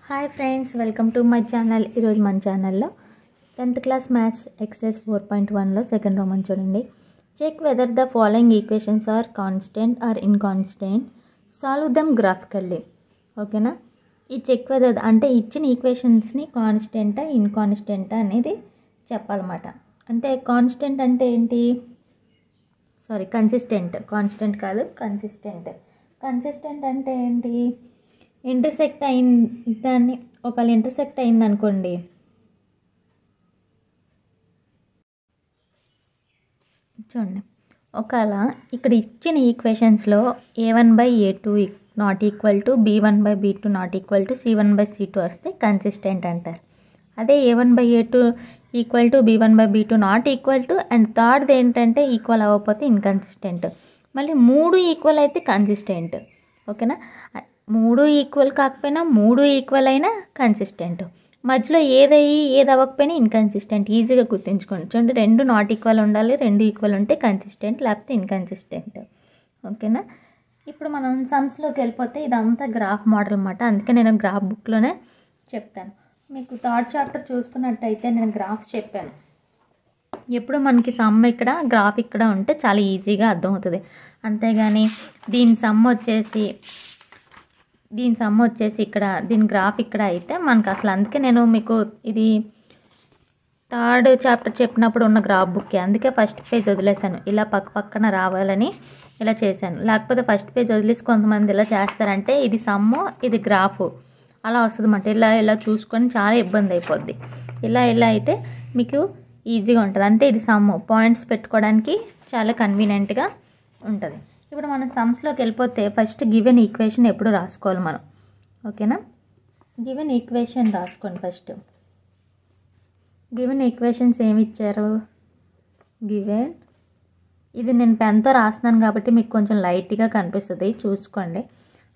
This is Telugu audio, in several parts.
Hi friends, welcome to my channel. ఈరోజు మన ఛానల్లో 10th క్లాస్ మ్యాథ్స్ ఎక్సైజ్ 4.1లో సెకండ్ రోమన్ చూడండి. Check whether the following equations are consistent or inconsistent, solve them graphically. ఓకేనా? ఈ చెక్ వెదర్ అంటే ఇచ్చిన ఈక్వేషన్స్ని కాన్స్టెంటా ఇన్కాన్స్టెంటా అనేది చెప్పాలన్నమాట. అంటే కాన్స్టెంట్ అంటే ఏంటి? కన్సిస్టెంట్. కాన్స్టెంట్ కాదు, కన్సిస్టెంట్. కన్సిస్టెంట్ అంటే ఏంటి? ఇంటర్సెక్ట్ అయింది, దాన్ని ఒకవేళ ఇంటర్సెక్ట్ అయింది అనుకోండి, చూడండి, ఒకవేళ ఇక్కడ ఇచ్చిన ఈక్వేషన్స్లో a1/a2 not equal to b1/b2 not equal to c1/c2 వస్తే కన్సిస్టెంట్ అంటారు. అదే a1/a2 equal to b1/b2 not equal to and థర్డ్ది ఏంటంటే ఈక్వల్ అవ్వకపోతే ఇన్కన్సిస్టెంట్. మళ్ళీ 3 ఈక్వల్ అయితే కన్సిస్టెంట్. ఓకేనా? 3 ఈక్వల్ కాకపోయినా 3 ఈక్వల్ అయినా కన్సిస్టెంట్. మధ్యలో ఏది అవ్వకపోయినా ఇన్కన్సిస్టెంట్. ఈజీగా గుర్తుంచుకోండి. చూడండి, 2 నాట్ ఈక్వల్ ఉండాలి, 2 ఈక్వల్ ఉంటే కన్సిస్టెంట్, లేకపోతే ఇన్కన్సిస్టెంట్. ఓకేనా? ఇప్పుడు మనం సమ్స్లోకి వెళ్ళిపోతే ఇదంతా గ్రాఫ్ మోడల్ అన్నమాట. అందుకే నేను గ్రాఫ్ బుక్లోనే చెప్తాను. మీకు థర్డ్ చాప్టర్ చూసుకున్నట్టయితే నేను గ్రాఫ్ చెప్పాను. ఎప్పుడు మనకి సమ్ ఇక్కడ గ్రాఫ్ ఇక్కడ ఉంటే చాలా ఈజీగా అర్థమవుతుంది. అంతేగాని దీని సమ్ వచ్చేసి ఇక్కడ, దీని గ్రాఫ్ ఇక్కడ అయితే మనకు అసలు, అందుకే నేను మీకు ఇది థర్డ్ చాప్టర్ చెప్పినప్పుడు ఉన్న గ్రాఫ్ బుక్కే. అందుకే ఫస్ట్ పేజ్ వదిలేసాను, ఇలా పక్కన రావాలని ఇలా చేశాను. లేకపోతే ఫస్ట్ పేజ్ వదిలేసి కొంతమంది ఇలా చేస్తారంటే ఇది సమ్ము ఇది గ్రాఫ్ అలా వస్తుంది అన్నమాట. ఇలా చూసుకొని చాలా ఇబ్బంది అయిపోద్ది. ఇలా అయితే మీకు ఈజీగా ఉంటుంది. అంటే ఇది సమ్ము పాయింట్స్ పెట్టుకోవడానికి చాలా కన్వీనియంట్గా ఉంటుంది. ఇప్పుడు మనం సమ్స్లోకి వెళ్ళిపోతే ఫస్ట్ గివెన్ ఈక్వేషన్ ఎప్పుడు రాసుకోవాలి మనం. ఓకేనా? గివెన్ ఈక్వేషన్ రాసుకోండి. ఫస్ట్ గివెన్ ఈక్వేషన్స్ ఏమి ఇచ్చారు? గివెన్, ఇది నేను పెన్తో రాస్తున్నాను కాబట్టి మీకు కొంచెం లైట్గా కనిపిస్తుంది, చూసుకోండి,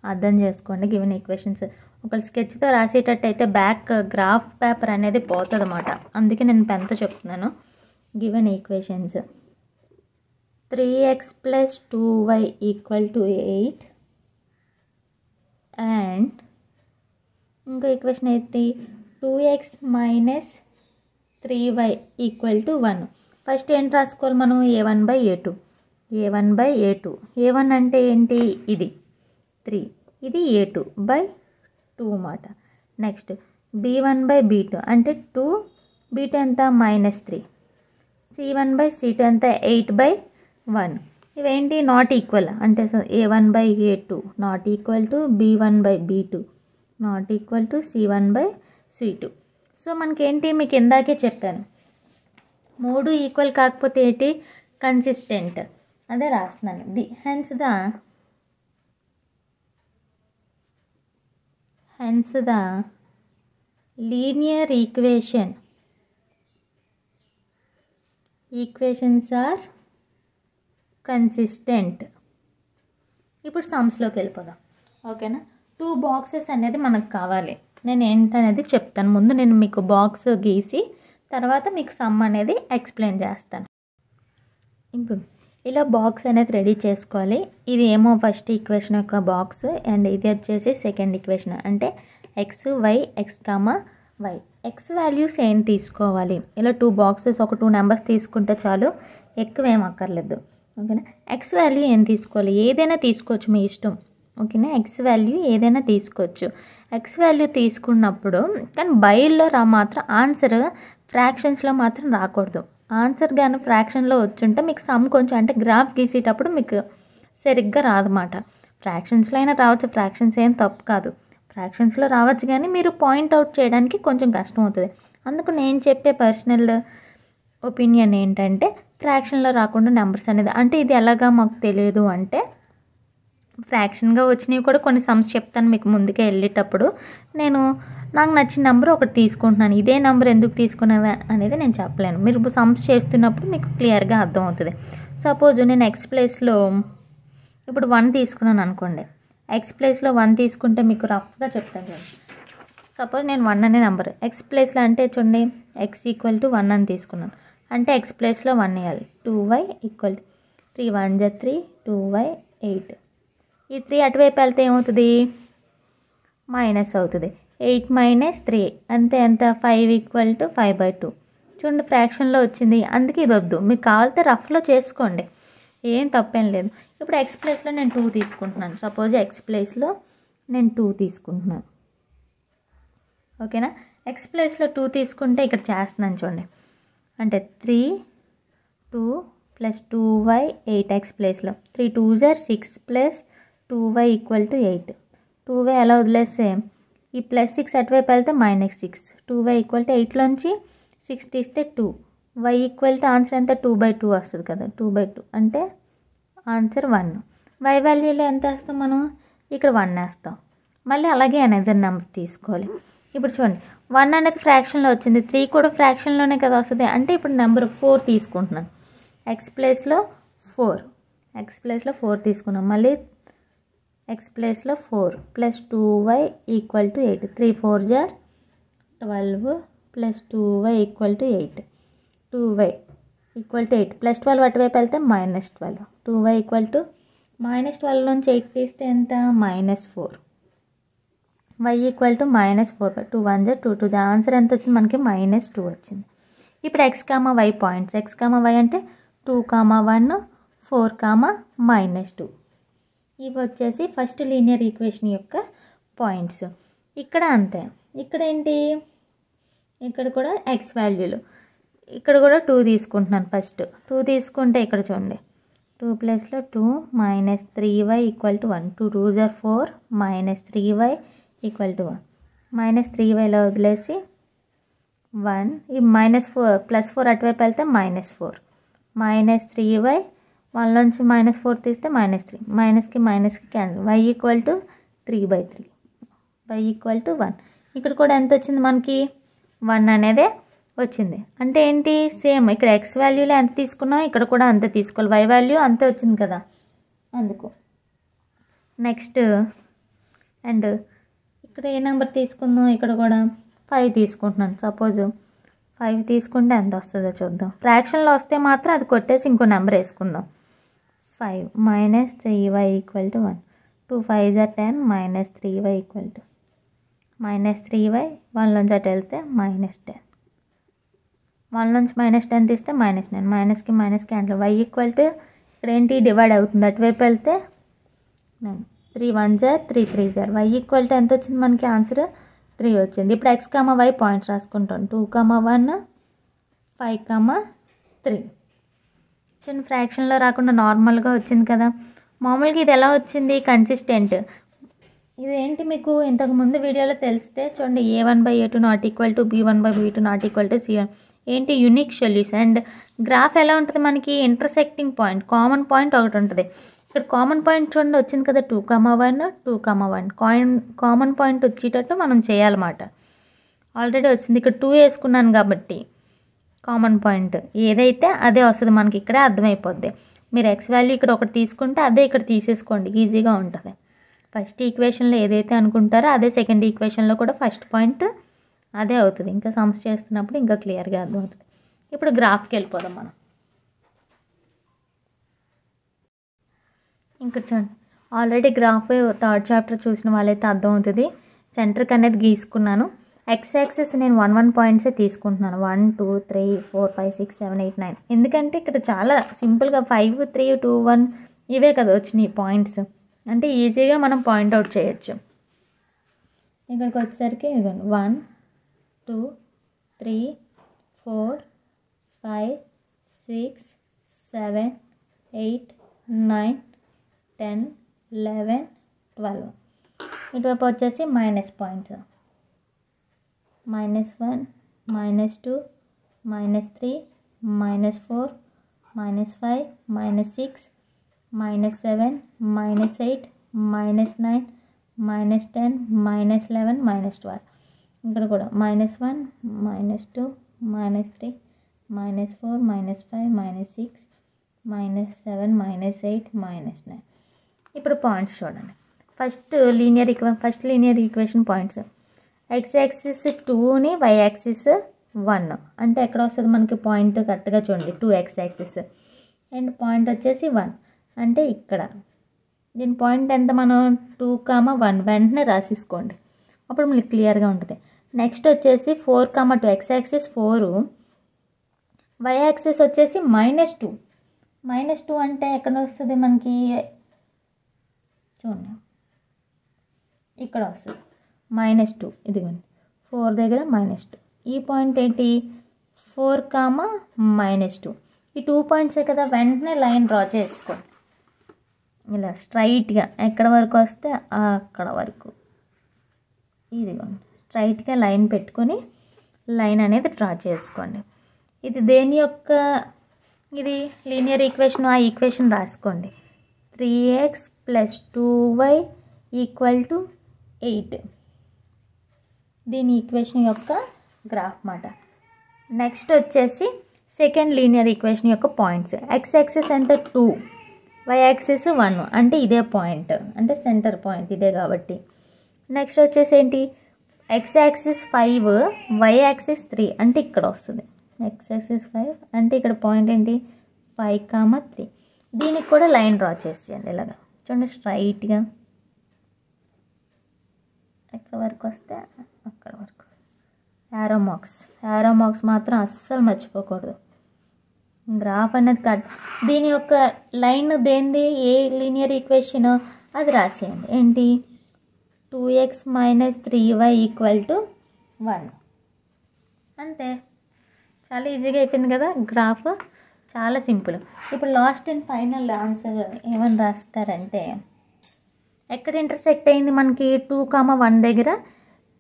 అర్థం చేసుకోండి. గివెన్ ఈక్వేషన్స్ ఒకళ్ళు స్కెచ్తో రాసేటట్టయితే బ్యాక్ గ్రాఫ్ పేపర్ అనేది పోతుంది అన్నమాట. అందుకే నేను పెన్తో చెప్తున్నాను. Given equations 3x + 2y = 8 and ఇంకో ఈక్వేషన్ అయితే 2x - 3y = 1. ఫస్ట్ ఏంటి రాసుకోవాలి మనం? a1/a2. a1/a2. a1 అంటే ఏంటి? ఇది 3, ఇది a2/2 అన్నమాట. నెక్స్ట్ b1/b2 అంటే 2, b2 ఎంత? -3. c1/c2 ఎంత? 8/1. ఇవేంటి? Not equal. అంటే a1/a2 not equal to b1/b2 not equal to c1/c2. So మనకేంటి, మీకు ఇందాకే చెప్పాను, 3 ఈక్వల్ కాకపోతే ఏంటి? కన్సిస్టెంట్. అదే రాస్తున్నాను. Hence the linear equations are consistent. ఇప్పుడు సమ్స్లోకి వెళ్ళిపోదాం. ఓకేనా? 2 బాక్సెస్ అనేది మనకు కావాలి. నేను ఏంటనేది చెప్తాను. ముందు నేను మీకు బాక్స్ గీసి తర్వాత మీకు సమ్ అనేది ఎక్స్ప్లెయిన్ చేస్తాను. ఇప్పుడు ఇలా బాక్స్ అనేది రెడీ చేసుకోవాలి. ఇది ఏమో ఫస్ట్ ఈక్వేషన్ యొక్క బాక్స్ అండ్ ఇది వచ్చేసి సెకండ్ ఈక్వేషన్. అంటే x, y, x, y. x values ఏం తీసుకోవాలి? ఇలా 2 బాక్సెస్, ఒక 2 నెంబర్స్ తీసుకుంటే చాలు, ఎక్కువ ఏం అక్కర్లేదు. ఓకేనా? ఎక్స్ వాల్యూ ఏం తీసుకోవాలి? ఏదైనా తీసుకోవచ్చు, మీ ఇష్టం. ఓకేనా? ఎక్స్ వాల్యూ ఏదైనా తీసుకోవచ్చు. ఎక్స్ వాల్యూ తీసుకున్నప్పుడు కానీ బైల్లో మాత్రం ఆన్సర్ ఫ్రాక్షన్స్లో మాత్రం రాకూడదు. ఆన్సర్ కానీ ఫ్రాక్షన్లో వచ్చుంటే మీకు సమ్ కొంచెం, అంటే గ్రాఫ్ గీసేటప్పుడు మీకు సరిగ్గా రాదన్నమాట. ఫ్రాక్షన్స్లో అయినా రావచ్చు, ఫ్రాక్షన్స్ ఏం తప్పు కాదు, ఫ్రాక్షన్స్లో రావచ్చు, కానీ మీరు పాయింట్అవుట్ చేయడానికి కొంచెం కష్టం అవుతుంది. అందుకు నేను చెప్పే పర్సనల్ ఒపీనియన్ ఏంటంటే ఫ్రాక్షన్లో రాకుండా నెంబర్స్ అనేది, అంటే ఇది ఎలాగా మాకు తెలియదు అంటే ఫ్రాక్షన్గా వచ్చినవి కూడా కొన్ని సమ్స్ చెప్తాను మీకు ముందుకే వెళ్ళేటప్పుడు. నాకు నచ్చిన నెంబర్ ఒకటి తీసుకుంటున్నాను, ఇదే నెంబర్ ఎందుకు తీసుకునేది అనేది నేను చెప్పలేను. మీరు సమ్స్ చేస్తున్నప్పుడు మీకు క్లియర్గా అర్థమవుతుంది. సపోజ్ నేను ఎక్స్ ప్లేస్లో ఇప్పుడు 1 తీసుకున్నాను అనుకోండి. ఎక్స్ ప్లేస్లో 1 తీసుకుంటే మీకు రఫ్గా చెప్తాను. సపోజ్ నేను 1 అనే నెంబర్ ఎక్స్ ప్లేస్లో, అంటే చూడండి x = 1 అని తీసుకున్నాను. అంటే ఎక్స్ ప్లేస్లో 1 వేయాలి. 2y = 3 × 1 = 3, 2y 8. ఈ 3 అటువైపు వెళ్తే ఏమవుతుంది? మైనస్ అవుతుంది. 8 మైనస్ 3 అంతే ఎంత 5 ఈక్వల్ టు 5/2. చూడండి ఫ్రాక్షన్లో వచ్చింది, అందుకే ఇది వద్దు, మీకు కావాలంటే రఫ్లో చేసుకోండి, ఏం తప్పేం లేదు. ఇప్పుడు ఎక్స్ ప్లేస్లో నేను 2 తీసుకుంటున్నాను. సపోజ్ ఎక్స్ ప్లేస్లో నేను 2 తీసుకుంటున్నాను, ఓకేనా. ఎక్స్ ప్లేస్లో 2 తీసుకుంటే ఇక్కడ చేస్తున్నాను చూడండి, అంటే 3 2 ప్లస్ 2y 8x ప్లేస్లో 3 2s are 6 plus 2y equal to 8. 2y ఎలా వదిలేస్తే ఈ ప్లస్ 6 అటువైపు వెళ్తే -6, 2y ఈక్వల్ టు 8లోంచి 6 తీస్తే 2, y ఈక్వల్ టు ఆన్సర్ ఎంత 2/2 వస్తుంది కదా, 2/2 అంటే ఆన్సర్ 1. y వాల్యూలో ఎంత వేస్తాం మనం, ఇక్కడ 1 వేస్తాం. మళ్ళీ అలాగే అనదర్ నెంబర్ తీసుకోవాలి. ఇప్పుడు చూడండి 1 అనేది ఫ్రాక్షన్లో వచ్చింది, 3 కూడా ఫ్రాక్షన్లోనే కదా వస్తుంది, అంటే ఇప్పుడు నెంబర్ 4 తీసుకుంటున్నాను. ఎక్స్ ప్లేస్లో 4 తీసుకున్నాం, మళ్ళీ ఎక్స్ ప్లేస్లో 4 plus 2y equal to 8. 3 4s are 12 plus 2y equal to 8. 2y equal to 8 plus 12 అటువైపు వెళ్తే -12. 2y ఈక్వల్ టు -12 నుంచి 8 తీస్తే ఎంత -4. y equal to -4. 2 1s are 2 2. Answer ఎంత వచ్చింది మనకి -2 వచ్చింది. ఇప్పుడు x, y points, x, y అంటే 2, 1 4, -2 ఇవి వచ్చేసి ఫస్ట్ లీనియర్ ఈక్వేషన్ యొక్క పాయింట్స్. ఇక్కడ అంతే, ఇక్కడ ఏంటి, ఇక్కడ కూడా ఎక్స్ వాల్యూలు, ఇక్కడ కూడా 2 తీసుకుంటున్నాను. ఫస్ట్ 2 తీసుకుంటే ఇక్కడ చూడండి 2 ప్లస్లో 2 -3y equal to 1. 2 2s are 4 -3y equal to 1. -3yలో వదిలేసి 1, ఈ -4 ప్లస్ 4 అటువైపు వెళ్తే -4, -3y 1 నుంచి -4 తీస్తే -3, మైనస్కి cancel. y equal to 3/3, y equal to 1. ఇక్కడ కూడా ఎంత వచ్చింది మనకి 1 అనేదే వచ్చింది. అంటే ఏంటి, సేమ్ ఇక్కడ x వాల్యూలో ఎంత తీసుకున్నాం ఇక్కడ కూడా అంతే తీసుకోవాలి, y వాల్యూ అంతే వచ్చింది కదా అందుకు. నెక్స్ట్ అండ్ ఇక్కడ ఏ నెంబర్ తీసుకుందాం, ఇక్కడ కూడా 5 తీసుకుంటున్నాను. సపోజ్ 5 తీసుకుంటే ఎంత వస్తుందో చూద్దాం. ఫ్రాక్షన్లో వస్తే మాత్రం అది కొట్టేసి ఇంకో నెంబర్ వేసుకుందాం. 5 -3y equal to 1. 2 5s are 10 -3y equal to -3y 1 నుంచి అటు వెళ్తే -10, 1 నుంచి -10 తీస్తే -9, మైనస్కి క్యాన్సిల్. y ఈక్వల్ టు ఇక్కడ ఏంటి డివైడ్ అవుతుంది, అటువైపు వెళ్తే 9, 3 1s are 3 3s are. y equal to ఎంత వచ్చింది మనకి ఆన్సర్ 3 వచ్చింది. ఇప్పుడు x, y పాయింట్స్ రాసుకుంటాం. 2, 1 5, 3. చిన్న ఫ్రాక్షన్లో రాకుండా నార్మల్గా వచ్చింది కదా. మామూలుగా ఇది ఎలా వచ్చింది, కన్సిస్టెంట్. ఇదేంటి మీకు ఇంతకుముందు వీడియోలో తెలిస్తే చూడండి, a1/a2 not equal to b1/b2 not equal to c1 ఏంటి యూనిక్ సొల్యూషన్. అండ్ గ్రాఫ్ ఎలా ఉంటుంది మనకి, ఇంటర్సెక్టింగ్ పాయింట్, కామన్ పాయింట్ ఒకటి ఉంటుంది. ఇక్కడ కామన్ పాయింట్ చూడండి వచ్చింది కదా 2, 1 2, 1. కామన్ పాయింట్ వచ్చేటట్టు మనం చేయాలన్నమాట. ఆల్రెడీ వచ్చింది, ఇక్కడ 2 వేసుకున్నాను కాబట్టి కామన్ పాయింట్ ఏదైతే అదే వస్తుంది మనకి, ఇక్కడే అర్థమైపోద్ది. మీరు ఎక్స్ వాల్యూ ఇక్కడ ఒకటి తీసుకుంటే అదే ఇక్కడ తీసేసుకోండి, ఈజీగా ఉంటుంది. ఫస్ట్ ఈక్వేషన్లో ఏదైతే అనుకుంటారో అదే సెకండ్ ఈక్వేషన్లో కూడా ఫస్ట్ పాయింట్ అదే అవుతుంది. ఇంకా సమ్స్ చేస్తున్నప్పుడు ఇంకా క్లియర్గా అర్థమవుతుంది. ఇప్పుడు గ్రాఫ్కి వెళ్ళిపోదాం మనం. ఇంకా చూడండి, ఆల్రెడీ గ్రాఫ్ థర్డ్ చాప్టర్ చూసిన వాళ్ళైతే అర్థమవుతుంది. సెంటర్కి అనేది గీసుకున్నాను. ఎక్స్ యాక్సిస్ నేను 1 1 పాయింట్సే తీసుకుంటున్నాను. 1 2 3 4 5 6 7 8 9. ఎందుకంటే ఇక్కడ చాలా సింపుల్గా 5 3 2 1 ఇవే కదా వచ్చినాయి పాయింట్స్, అంటే ఈజీగా మనం పాయింట్అవుట్ చేయొచ్చు. ఇక్కడికి వచ్చేసరికి 1 2 3 4 5 6 7 8 9 10 11 12. ఇటువైపు వచ్చేసి మైనస్ పాయింట్స్, -1 -2 -3 -4 -5 -6 -7 -8 -9 -10 -11 -12. ఇక్కడ కూడా -1 -2 -3 -4 -5 -6 -7 -8 -9. ఇప్పుడు పాయింట్స్ చూడండి. First linear equation points, X axis 2ని వై యాక్సిస్ 1, అంటే ఎక్కడ వస్తుంది మనకి పాయింట్ కరెక్ట్గా చూడండి 2 ఎక్స్ యాక్సిస్ అండ్ పాయింట్ వచ్చేసి 1, అంటే ఇక్కడ. దీని పాయింట్ ఎంత మనం 2, 1 వెంటనే రాసేసుకోండి. అప్పుడు మీకు క్లియర్గా ఉంటుంది. నెక్స్ట్ వచ్చేసి 4, 2 x యాక్సిస్ 4, y యాక్సిస్ వచ్చేసి -2. -2 అంటే ఎక్కడ వస్తుంది మనకి చూడండి, ఇక్కడ వస్తుంది -2. ఇదిగోండి 4 దగ్గర -2. ఈ పాయింట్ ఏంటి 4, -2. ఈ 2 పాయింట్సే కదా. వెంటనే లైన్ డ్రా చేసుకోండి ఇలా స్ట్రైట్గా. ఎక్కడ వరకు వస్తే అక్కడ వరకు ఇదిగోండి స్ట్రైట్గా లైన్ పెట్టుకొని లైన్ అనేది డ్రా చేసుకోండి. ఇది దేని యొక్క, ఇది లీనియర్ ఈక్వేషన్. ఆ ఈక్వేషన్ రాసుకోండి. 3x + 2y = 8. దీని ఈక్వేషన్ యొక్క గ్రాఫ్ మాట. నెక్స్ట్ వచ్చేసి సెకండ్ లీనియర్ ఈక్వేషన్ యొక్క పాయింట్స్. x యాక్సిస్ ఎంత 2, y యాక్సిస్ 1, అంటే ఇదే పాయింట్, అంటే సెంటర్ పాయింట్ ఇదే కాబట్టి. నెక్స్ట్ వచ్చేసి ఏంటి x యాక్సిస్ 5, y యాక్సిస్ 3, అంటే ఇక్కడ వస్తుంది. x యాక్సిస్ 5 అంటే ఇక్కడ పాయింట్ ఏంటి 5, 3. దీనికి కూడా లైన్ డ్రా చేసేయండి ఇలాగా. చూడండి స్ట్రైట్గా ఎక్కడ వరకు వస్తే అక్కడ వరకు. యారో మార్క్స్ మాత్రం అస్సలు మర్చిపోకూడదు. గ్రాఫ్ అనేది కట్. దీని యొక్క లైన్ దేనిది, ఏ లీనియర్ ఈక్వేషన్ అది రాసేయండి. ఏంటి 2x - 3y = 1. అంతే, చాలా ఈజీగా అయిపోయింది కదా. గ్రాఫ్ చాలా సింపుల్. ఇప్పుడు లాస్ట్ అండ్ ఫైనల్ ఆన్సర్ ఏమని రాస్తారంటే, ఎక్కడ ఇంటర్సెక్ట్ అయింది మనకి 2, 1 దగ్గర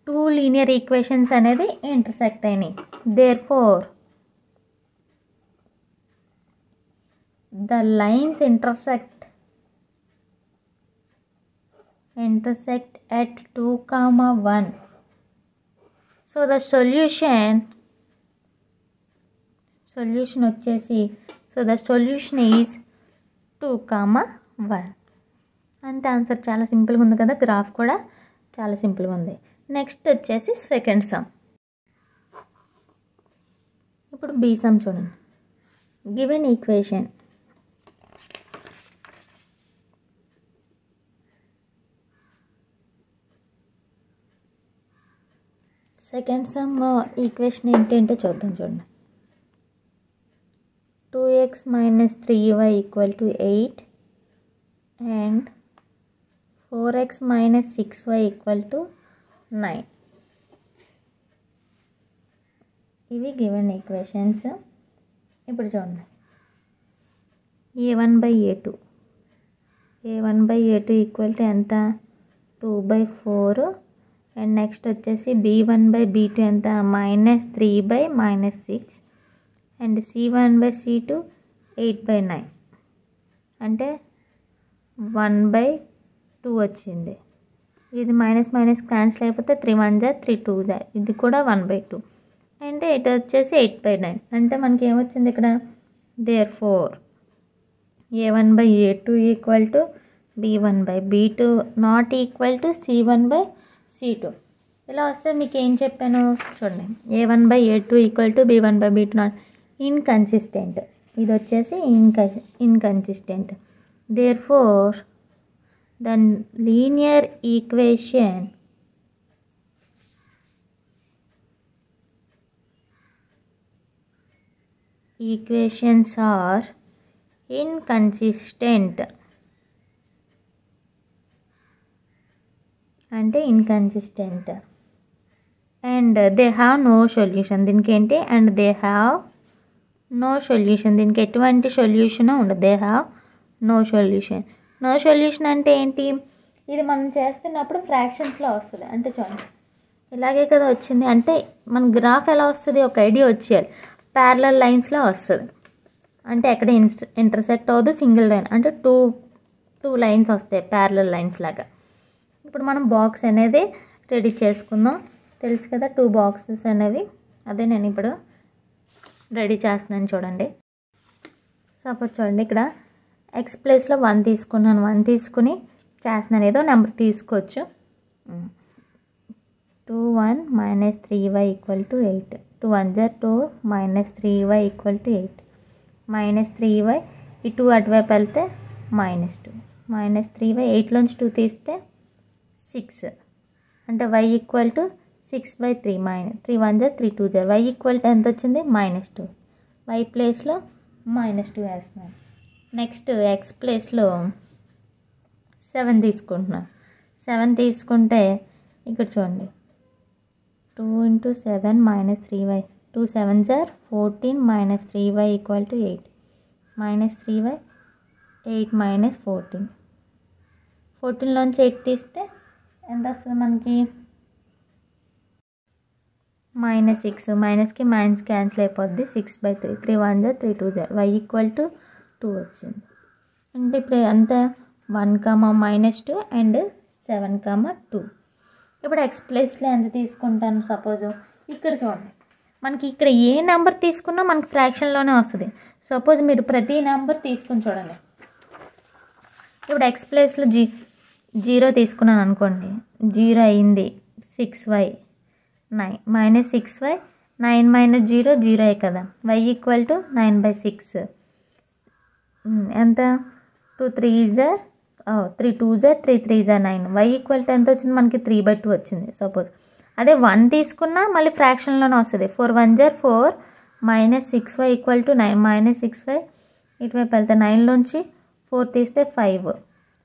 2 లీనియర్ ఈక్వేషన్స్ అనేది ఇంటర్సెక్ట్ అయినాయి. Therefore the lines intersect at 2, 1. So the solution వచ్చేసి, so the solution is 2, 1. అంతే ఆన్సర్. చాలా సింపుల్గా ఉంది కదా. గ్రాఫ్ కూడా చాలా సింపుల్గా ఉంది. నెక్స్ట్ వచ్చేసి సెకండ్ సమ్. ఇప్పుడు బి సమ్ చూడండి. Given equation second some equation ఏంటంటే చూద్దాం. చూడండి 2x - 3y = 8 and 4x - 6y = 9. ఇవి గివెన్ ఈక్వేషన్స్. ఇప్పుడు చూడండి a1/a2 = ఎంత 2/4. అండ్ నెక్స్ట్ వచ్చేసి b1/b2 ఎంత -3/-6. అండ్ c1/c2 8/9, అంటే 1/2 వచ్చింది. ఇది మైనస్ క్యాన్సిల్ అయిపోతే 3 1 3 2 ఇది కూడా 1/2. అంటే ఇటు వచ్చేసి 8/9, అంటే మనకి ఏమొచ్చింది ఇక్కడ. Therefore a1/a2 = b1/b2 not equal to c1/c2. ఇలా వస్తే మీకు ఏం చెప్పాను చూడండి. a1/a2 = b1/b2 not inconsistent. ఇది వచ్చేసి inconsistent. Therefore the linear equations are inconsistent. అంటే inconsistent. And they have no solution. దీనికి ఏంటి, and they have no solution. దీనికి ఎటువంటి సొల్యూషన్ ఉండదు. They have no solution. No solution అంటే ఏంటి, ఇది మనం చేస్తున్నప్పుడు ఫ్రాక్షన్స్లో వస్తుంది. అంటే చూడండి ఇలాగే కదా వచ్చింది. అంటే మన గ్రాఫ్ ఎలా వస్తుంది, ఒక ఐడియా వచ్చేయాలి. ప్యారలల్ లైన్స్లో వస్తుంది. అంటే ఎక్కడ ఇంటర్సెక్ట్ అవ్వదు, సింగిల్ లైన్. అంటే టూ లైన్స్ వస్తాయి ప్యారలల్ లైన్స్ లాగా. ఇప్పుడు మనం బాక్స్ అనేది రెడీ చేసుకుందాం. తెలుసు కదా 2 బాక్సెస్ అనేవి. అదే నేను ఇప్పుడు రెడీ చేస్తున్నాను. చూడండి సపోజ్ చూడండి ఇక్కడ x ప్లేస్లో 1 తీసుకున్నాను. 1 తీసుకుని చేస్తున్నాను. ఏదో నెంబర్ తీసుకోవచ్చు. 2 1 - 3y = 8. 2 1 2 -3y = 8. -3y ఈ 2 అటువైపు వెళ్తే -2 -3y 8లోంచి 2 తీస్తే 6. అంటే y equal to 6/3 3 1 జర్ 3 2 జర్ y equal to ఎంత వచ్చింది -2. y ప్లేస్లో -2 వేస్తున్నాను. నెక్స్ట్ x ప్లేస్లో 7 తీసుకుంటున్నాను. 7 తీసుకుంటే ఇక్కడ చూడండి 2 × 7 -3y 2 7 జర్ 14 -3y equal to 8 -3y 8 - 14 14లోంచి 8 తీస్తే ఎంత వస్తుంది మనకి -6 మైనస్కి మైనస్ క్యాన్సిల్ అయిపోద్ది 6/3 3 1 జర్ 3 2 జర్ y ఈక్వల్ టు 2 వచ్చింది. అంటే ఇప్పుడు అంత 1, -2 అండ్ 7, 2. ఇప్పుడు x ప్లేస్లో ఎంత తీసుకుంటాను సపోజ్ ఇక్కడ చూడండి మనకి ఇక్కడ ఏ నెంబర్ తీసుకున్నా మనకి ఫ్రాక్షన్లోనే వస్తుంది. సపోజ్ మీరు ప్రతి నెంబర్ తీసుకుని చూడండి. ఇప్పుడు x ప్లేస్లో 0 తీసుకున్నాను అనుకోండి 0 అయింది 6y 9 -6y 9 - 0 0 కదా y ఈక్వల్ టు 9/6 ఎంత 2 3 జర్ 3 2 జర్ 3 3 జర్ 9 y ఈక్వల్ టు ఎంత వచ్చింది మనకి 3/2 వచ్చింది. సపోజ్ అదే 1 తీసుకున్నా మళ్ళీ ఫ్రాక్షన్లోనే వస్తుంది 4 1 జర్ 4 -6y ఈక్వల్ టు 9 -6y ఇటువైపు వెళ్తే 9లోంచి 4 తీస్తే 5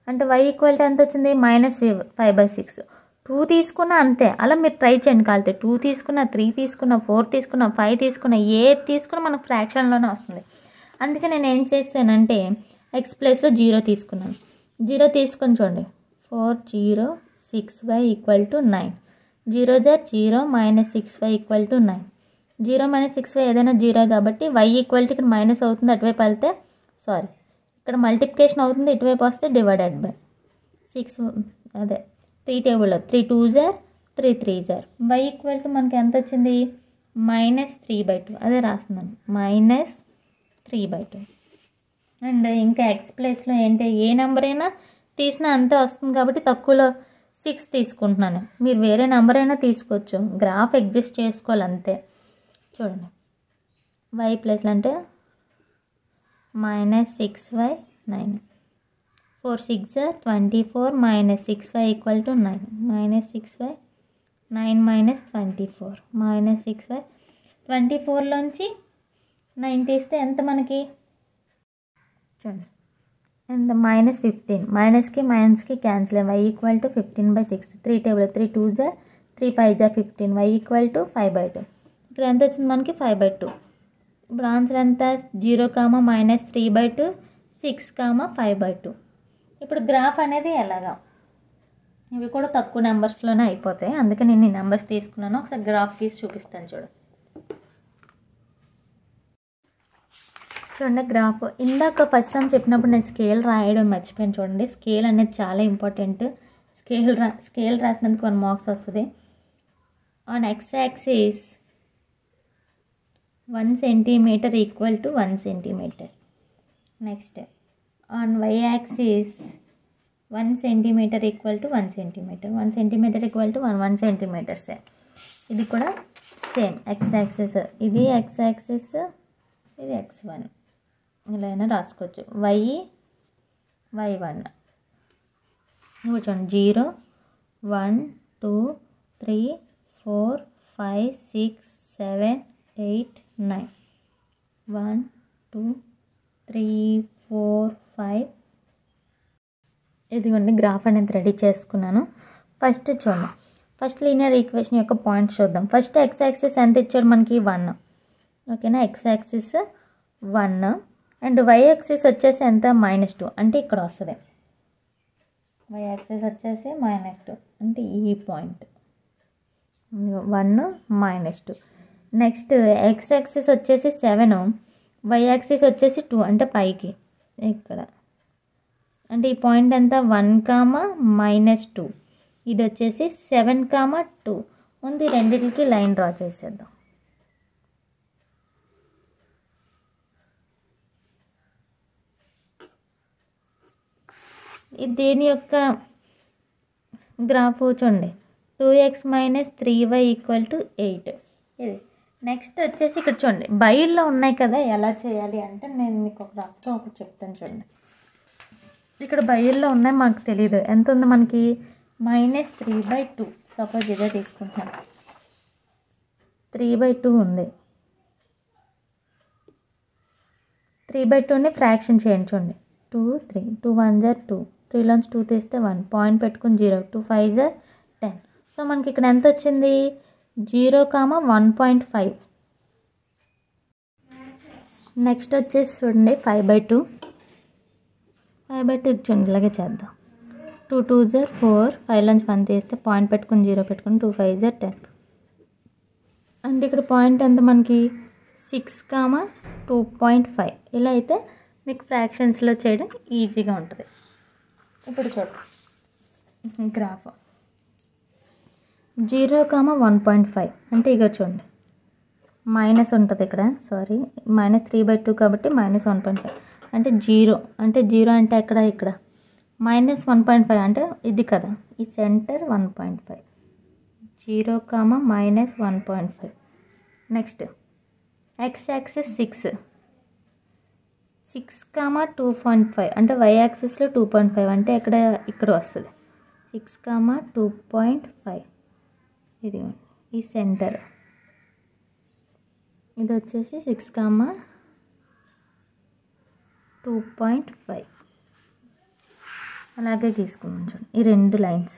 అంటే y ఈక్వల్ టు ఎంత వచ్చింది -5/6. 2 తీసుకున్నా అంతే. అలా మీరు ట్రై చేయండి కాలితే 2 తీసుకున్నా 3 తీసుకున్నా 4 తీసుకున్నా 5 తీసుకున్నా ఏది తీసుకున్నా మనకు ఫ్రాక్షన్లోనే వస్తుంది. అందుకే నేను ఏం చేశానంటే x ప్లేస్లో 0 తీసుకున్నాను. 0 తీసుకొని చూడండి 4 0 6y equal to 9 0 జర్ 0 -6y equal to 9 0 - 6y ఏదైనా 0 కాబట్టి y ఈక్వల్ టు ఇక్కడ మైనస్ అవుతుంది అటువైపు వెళ్తే సారీ ఇక్కడ మల్టిప్లికేషన్ అవుతుంది ఇటువైపు వస్తే డివైడెడ్ బై 6 అదే 3 టేబుల్లో 3 2 జర్ 3 3 జర్ y ఈక్వల్ టు మనకి ఎంత వచ్చింది -3/2 అదే రాస్తున్నాను -3/2. అండ్ ఇంకా x ప్లేస్లో ఏంటి ఏ నెంబర్ అయినా తీసినా అంతే వస్తుంది కాబట్టి తక్కువలో 6 తీసుకుంటున్నాను. మీరు వేరే నెంబర్ అయినా తీసుకోవచ్చు గ్రాఫ్ అడ్జస్ట్ చేసుకోవాలి అంతే. చూడండి y ప్లేస్లో అంటే -6y 9 4 6 జర్ 24 -6y equal to 9 -6y 9 - 24 -6y 24లోంచి 9 తీస్తే ఎంత మనకి చూడండి ఎంత -15 మైనస్కి మైనస్కి cancel y equal to 15/6 3 table 3 2 జర్ 3 5 జర్ 15 y ఈక్వల్ టు 5/2 ఇక్కడ ఎంత వచ్చింది మనకి 5/2. ఇప్పుడు ఆన్సర్ ఎంత 0, -3/2 6, 5/2. ఇప్పుడు గ్రాఫ్ అనేది ఎలాగా ఇవి కూడా తక్కువ నెంబర్స్లోనే అయిపోతాయి. అందుకే నేను ఈ నెంబర్స్ తీసుకున్నాను. ఒకసారి గ్రాఫ్ తీసి చూపిస్తాను చూడండి గ్రాఫ్. ఇందాక ఫస్ట్ సమ్ చెప్పినప్పుడు నేను స్కేల్ రాయడం మర్చిపోయాను. చూడండి స్కేల్ అనేది చాలా ఇంపార్టెంట్. స్కేల్ రాసినందుకు 1 మార్క్స్ వస్తుంది. On x axis 1 centimeter equal to 1 centimeter. Next on y axis 1 centimeter equal to 1 centimeter. 1 centimeter equal to 1 centimeter. ఇది కూడా సేమ్ x యాక్సిస్, ఇది x యాక్సిస్, ఇది x1 ఇలా అయినా రాసుకోవచ్చు. y1 ఇప్పుడు చూడండి 0 1 2 3 4 5 6 7 8 9 1 2 3 4 5 ఇదిగోండి గ్రాఫ్ అనేది రెడీ చేసుకున్నాను. ఫస్ట్ చూడండి ఫస్ట్ లీనియర్ ఈక్వేషన్ యొక్క పాయింట్స్ చూద్దాం. ఫస్ట్ x యాక్సిస్ ఎంత ఇచ్చాడు మనకి 1 ఓకేనా. x axis 1 and y axis వచ్చేసి ఎంత -2 అంటే ఇక్కడ వస్తుంది. y యాక్సిస్ వచ్చేసి -2 అంటే ఈ పాయింట్ 1 -2. నెక్స్ట్ x యాక్సిస్ వచ్చేసి 7, y యాక్సిస్ వచ్చేసి 2 అంటే పైకి ఇక్కడ అంటే ఈ పాయింట్ ఎంత 1, -2. ఇది వచ్చేసి 7, 2. ముందు రెండింటికి లైన్ డ్రా చేసేద్దాం. దీని యొక్క గ్రాఫ్ చూడండి 2x - 3y ఈక్వల్ టు 8. ఇది నెక్స్ట్ వచ్చేసి ఇక్కడ చూడండి బైల్లో ఉన్నాయి కదా ఎలా చేయాలి అంటే నేను మీకు ఒక రఫ్గా ఒకటి చెప్తాను. చూడండి ఇక్కడ బైల్లో ఉన్నాయి మాకు తెలియదు ఎంత ఉంది మనకి -3/2 సపోజ్ ఇదే తీసుకుంటున్నాను. 3/2 ఉంది. 3/2ని ఫ్రాక్షన్ చేయండి. చూడండి 2 3 2 1 2 3లోంచి 2 తీస్తే 1 పాయింట్ పెట్టుకుని 0 2 5 10. సో మనకి ఇక్కడ ఎంత వచ్చింది 0,1.5. నెక్స్ట్ వచ్చేసి చూడండి 5/2 చూడండి ఇలాగే చేద్దాం. 2 2 4 5లోంచి 1 తీస్తే పాయింట్ పెట్టుకుని 0 పెట్టుకుని 2 5 10. అంటే ఇక్కడ పాయింట్ ఎంత మనకి 6,2.5. ఇలా అయితే మీకు ఫ్రాక్షన్స్లో చేయడం ఈజీగా ఉంటుంది. ఇప్పుడు చూడండి గ్రాఫ్ 0,1.5 అంటే ఇక చూడండి మైనస్ ఉంటుంది ఇక్కడ, సారీ -3/2 కాబట్టి -1.5 అంటే 0 అంటే 0 అంటే ఎక్కడ ఇక్కడ -1.5 అంటే ఇది కదా ఈ సెంటర్ 1.5 0, -1.5. నెక్స్ట్ ఎక్స్ యాక్సిస్ 6,2.5 అంటే వై యాక్సిస్లో 2.5 అంటే ఇక్కడ వస్తుంది 6,2.5. ఇది ఈ సెంటర్ ఇది వచ్చేసి 6,2.5 అలాగే తీసుకున్నాం. చూడండి ఈ రెండు లైన్స్.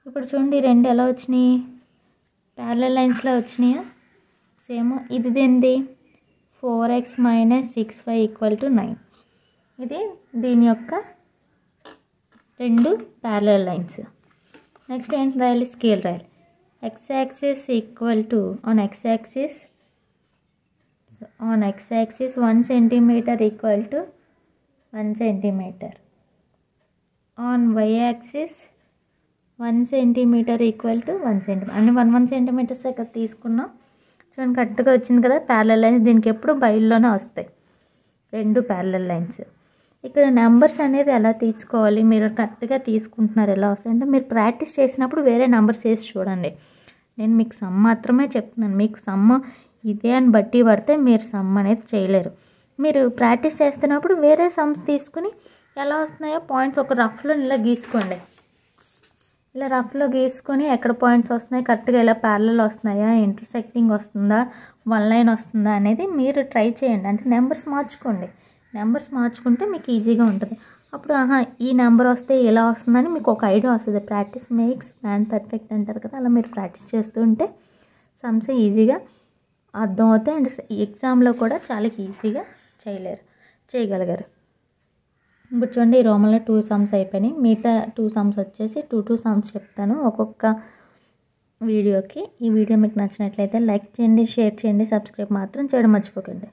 ఇప్పుడు చూడండి ఈ రెండు ఎలా వచ్చినాయి ప్యారలల్ లైన్స్లో వచ్చినాయా సేమ్. ఇది ఏంది 4x - 6y = 9. ఇది దీని యొక్క రెండు ప్యారలల్ లైన్స్. నెక్స్ట్ ఏంటి రాయాలి స్కేల్ రాయాలి. x axis equal to on x axis 1 centimeter equal to 1 centimeter. On y axis 1 centimeter equal to 1 centimeter. అంటే 1 centimeters ఇక్కడ తీసుకున్నాం. చూడండి కరెక్ట్గా వచ్చింది కదా ప్యారలల్ లైన్స్. దీనికి ఎప్పుడు బయలులోనే వస్తాయి రెండు ప్యారలల్ లైన్స్. ఇక్కడ నెంబర్స్ అనేది ఎలా తీసుకోవాలి మీరు కరెక్ట్గా తీసుకుంటున్నారు ఎలా వస్తాయి అంటే మీరు ప్రాక్టీస్ చేసినప్పుడు వేరే నెంబర్స్ వేసి చూడండి. నేను మీకు సమ్ మాత్రమే చెప్తున్నాను. మీకు సమ్ ఇదే అని బట్టి పడితే మీరు సమ్ అనేది చేయలేరు. మీరు ప్రాక్టీస్ చేస్తున్నప్పుడు వేరే సమ్స్ తీసుకుని ఎలా వస్తున్నాయో పాయింట్స్ ఒక రఫ్లో ఇలా గీసుకోండి. ఇలా రఫ్లో గీసుకొని ఎక్కడ పాయింట్స్ వస్తున్నాయి కరెక్ట్గా ఇలా ప్యారలల్ వస్తున్నాయా ఇంటర్సెక్టింగ్ వస్తుందా వన్ లైన్ వస్తుందా అనేది మీరు ట్రై చేయండి. అంటే నెంబర్స్ మార్చుకోండి. నెంబర్స్ మార్చుకుంటే మీకు ఈజీగా ఉంటుంది. అప్పుడు ఈ నెంబర్ వస్తే ఇలా వస్తుందని మీకు ఒక ఐడియా వస్తుంది. ప్రాక్టీస్ మేక్స్ మ్యాన్ పర్ఫెక్ట్ అంటారు కదా, అలా మీరు ప్రాక్టీస్ చేస్తూ ఉంటే సమ్స్ ఈజీగా అర్థం అవుతాయి. అండ్ ఎగ్జామ్లో కూడా చాలా ఈజీగా చేయగలిగారు. ఇప్పుడు చూడండి ఈ రోమన్లో 2 సమ్స్ అయిపోయినాయి. మిగతా 2 సమ్స్ వచ్చేసి 2 సమ్స్ చెప్తాను ఒక్కొక్క వీడియోకి. ఈ వీడియో మీకు నచ్చినట్లయితే లైక్ చేయండి, షేర్ చేయండి, సబ్స్క్రైబ్ మాత్రం చేయడం మర్చిపోకండి.